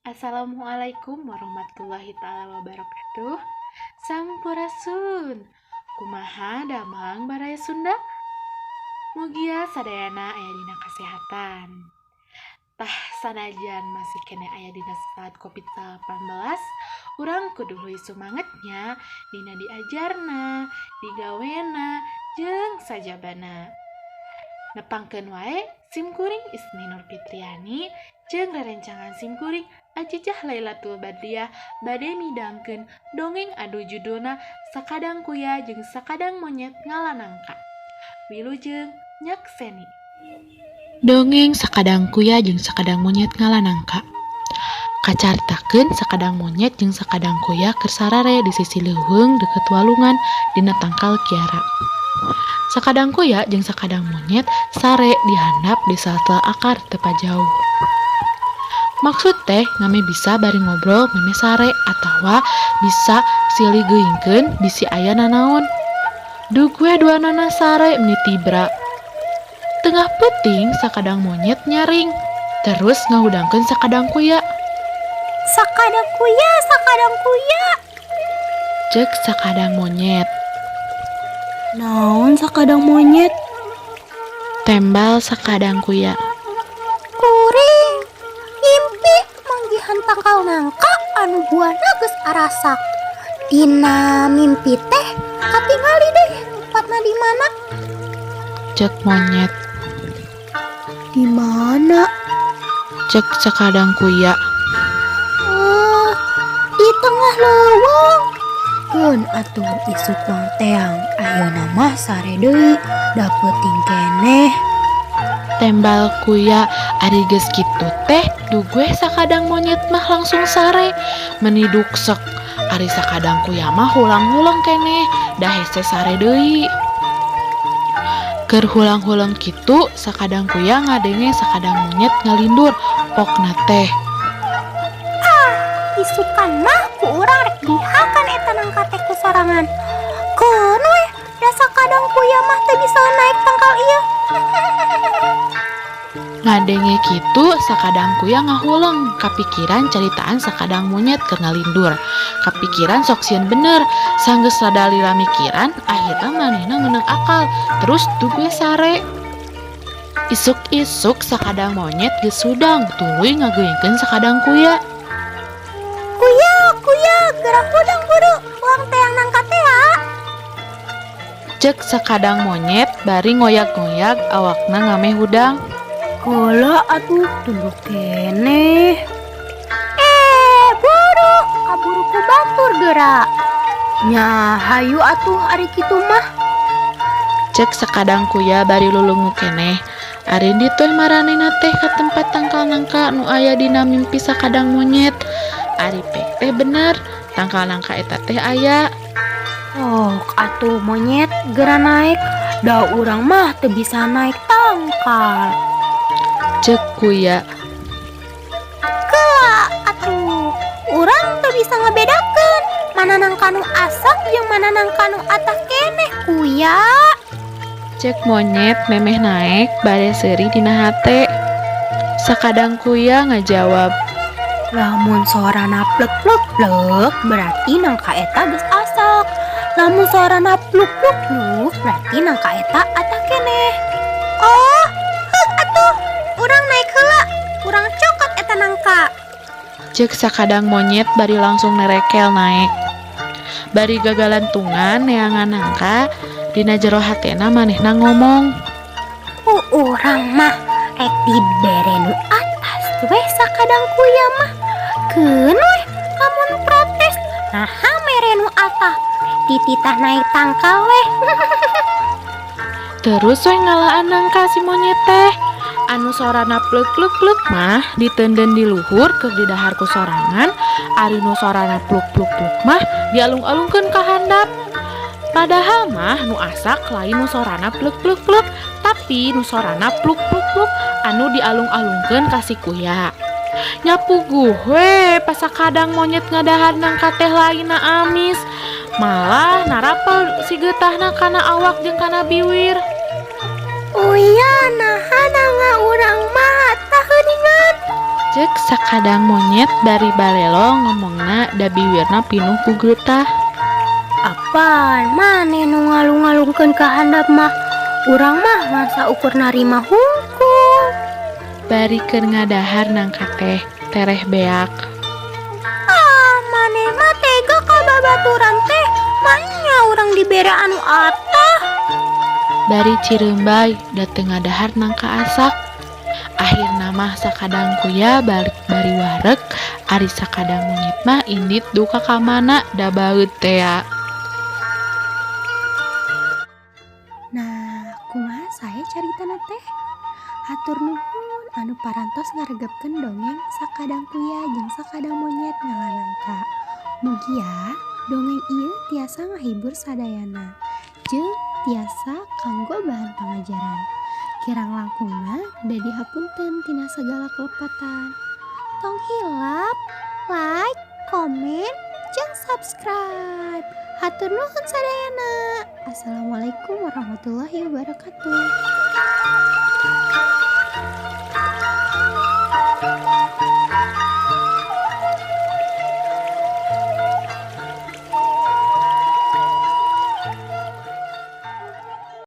Assalamualaikum warahmatullahi ta'ala wabarakatuh. Sampurasun. Kumaha damang baraya Sunda? Mugia sadayana aya dina kasehatan. Tah sanajan masih kene aya dina saat COVID-19, urang kudu heuy sumangetnya dina diajarna, digawena, jeung sajabana. Nepangkeun wae simkuring Ismi Nur Fitriani jeung rerencangan simkuring Ajijah Lailatul Badriah bade midangkeun dongeng adu judulna Sakadang Kuya jeung Sakadang Monyet Ngalanangka. Wilujeng nyakseni. Dongeng Sakadang Kuya jeung Sakadang Monyet Ngalanangka. Kacaritakeun sakadang monyet jeung sakadang kuya keur sarare di sisi leuweung deket walungan dina tangkal Kiara. Sakadang kuya jeung sakadang monyet sare dihandap di sela-sela akar tepa jauh. Maksud teh ngame bisa bari ngobrol meme sare atawa bisa silih geuingkeun bisi aya nanaon. Duh gue duanana sare menitibra. Tengah peuting sakadang monyet nyaring, terus ngahudangkeun sakadang kuya. Sakadang kuya, sakadang kuya. Cek sakadang monyet. Naon sakadang monyet? Tembal sakadang kuya. Kuring, ngimpi manggihan tangkal nangka anu buana geus arasak. Dina mimpi teh katingali deh tempatna di mana? Cek monyet. Di mana? Cek sakadang kuya. Di tengah leuweung. Keun atuh isuk Mang Teang, ayeuna mah sare deui dapeting keneh. Tembal kuya ari geus kitu teh dugue sakadang monyet mah langsung sare meniduk sek. Ari sakadang kuya mah hulang-hulang keneh dah hese sare deui. Keur hulang-hulang kitu sakadang kuya ngadenge sakadang monyet ngalindur pokna teh. Isukan mah ku urang rek dihakan eta nangka teh ku sorangan. Keun we, da sakadang kuya mah teh bisa naik tangkal ieu. Ngadenge kitu sakadang kuya ngahuleng kapikiran caritaan sakadang monyet keur ngalindur. Kapikiran sok sieun bener, sanggeus sadalila mikiran akhirna manehna ngeuneng akal, terus dugue sare. Isuk-isuk sakadang monyet geus sudang tuluy ngageuingkeun sakadang kuya. Kuya, gerak hudang buru, uang teang nangka teh ya. Cek sakadang monyet bari ngoyak-ngoyak awakna ngameh hudang. Kala atuh tunduk keneh. Buru, kaburu ku batur gerak. Nya hayu atuh ari kitu mah. Cek sakadang kuya bari lulungu keneh. Ari ditu maranehna teh ka tempat tangkal nangka nu aya dina mimpi sakadang monyet. Ari pek teh bener, tangkal nangka eta teh aya. Atuh monyet gera naik, da urang mah teu bisa naik tangkal. Cek kuya. Kela atuh, urang teu bisa ngabedakeun mana nangka nu asap jeung mana nangka nu atah keneh kuya. Cek monyet memeh naik bade seuri dina hate. Sakadang kuya ngajawab. Lamun sorana plek-plek-plek berarti nangka eta geus asak. Lamun sorana pluk-pluk-pluk berarti nangka eta atah keneh. Heuk atuh, urang naik heula. Urang cokot eta nangka. Cek sakadang monyet bari langsung nerekel naik. Bari gagalantungan neangan nangka, dina jero hatena manehna ngomong. Urang mah rek dibere nu atas we sakadang kuya mah. Keun we lamun protes, naha mere nu atah. Dititah naik tangkal we. Terus we ngalaan nangka si monyet teh. Anu sorana pluk-pluk-pluk mah diteunden di luhur keur di dahar ku sorangan. Ari nu sorana pluk-pluk-pluk mah dialung-alungkeun ka handap. Padahal mah nu asak lain nu sorana pluk-pluk-pluk, tapi nu sorana pluk-pluk-pluk anu dialung-alungkeun ka si kuya. Nyapuguh we pas sakadang monyet ngadahar nangka teh lainna amis, malah narapal si getahna kana awak jeung kana biwir. Uya naha nanga urang mah tah heuningan. Cek sakadang monyet dari balelo ngomongna da biwirna pinuh ku geutah. Apaan mane nu ngalung-ngalungkeun ka handap mah? Urang mah masa ukur narima hungkul. Bari keur ngadahar nangka teh tereh beak. Mane mah tega ka babaturan teh, manya urang dibere anu atah. Bari cireumbay da teu ngadahar nangka asak. Akhirna mah sakadang kuya balik bari wareg, ari sakadang monyet mah indit duka ka mana da baeut tea. Nah, kumaha sae caritana teh? Hatur nuhun anu parantos ngaregepkeun dongeng sakadang kuya jeung sakadang monyet ngalanangka. Mugia dongeng ieu tiasa ngahibur sadayana jeung tiasa kanggo bahan pangajaran. Kirang langkungna da dihapunten tina segala kelepatan. Tong hilap, like, komen, jeung subscribe. Hatur nuhun sadayana. Assalamualaikum warahmatullahi wabarakatuh.